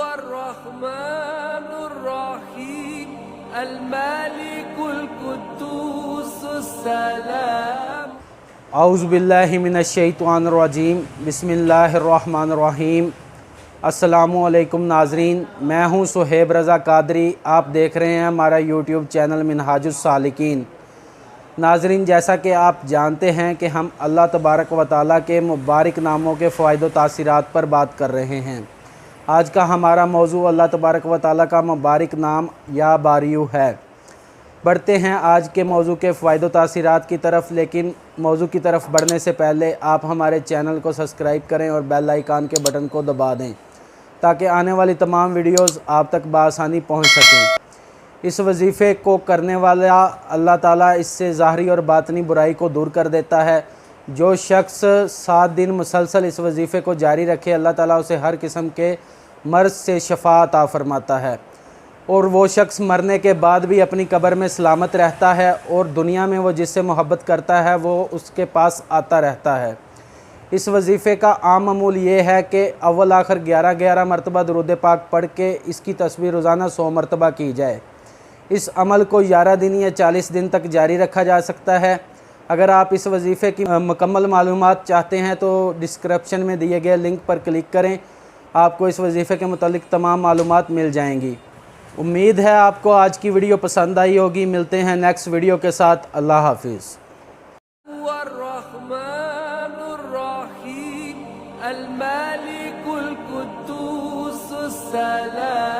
الرحمن الرحیم الملک القدوس السلام۔ اعوذ باللہ من الشیطان الرجیم، بسم اللہ الرحمن الرحیم۔ السلام علیکم ناظرین، میں ہوں صہیب رضا قادری، آپ دیکھ رہے ہیں ہمارا یوٹیوب چینل منہاج السالکین۔ ناظرین، جیسا کہ آپ جانتے ہیں کہ ہم اللہ تبارک و تعالیٰ کے مبارک ناموں کے فوائد و تاثیرات پر بات کر رہے ہیں۔ آج کا ہمارا موضوع اللہ تبارک و تعالیٰ کا مبارک نام یا باریو ہے۔ بڑھتے ہیں آج کے موضوع کے فوائد و تاثیرات کی طرف، لیکن موضوع کی طرف بڑھنے سے پہلے آپ ہمارے چینل کو سبسکرائب کریں اور بیل آئیکن کے بٹن کو دبا دیں تاکہ آنے والی تمام ویڈیوز آپ تک بآسانی پہنچ سکیں۔ اس وظیفے کو کرنے والا اللہ تعالیٰ اس سے ظاہری اور باطنی برائی کو دور کر دیتا ہے۔ جو شخص 7 دن مسلسل اس وظیفے کو جاری رکھے، اللہ تعالیٰ اسے ہر قسم کے مرض سے شفا عطا فرماتا ہے، اور وہ شخص مرنے کے بعد بھی اپنی قبر میں سلامت رہتا ہے، اور دنیا میں وہ جس سے محبت کرتا ہے وہ اس کے پاس آتا رہتا ہے۔ اس وظیفے کا عام معمول یہ ہے کہ اول آخر 11 مرتبہ درود پاک پڑھ کے اس کی تسبیح روزانہ 100 مرتبہ کی جائے۔ اس عمل کو 11 دن یا 40 دن تک جاری رکھا جا سکتا ہے۔ اگر آپ اس وظیفے کی مکمل معلومات چاہتے ہیں تو ڈسکرپشن میں دیے گئے لنک پر کلک کریں، آپ کو اس وظیفے کے متعلق تمام معلومات مل جائیں گی۔ امید ہے آپ کو آج کی ویڈیو پسند آئی ہوگی۔ ملتے ہیں نیکسٹ ویڈیو کے ساتھ۔ اللہ حافظ۔ الرحمن الرحیم الملک القدوس السلام۔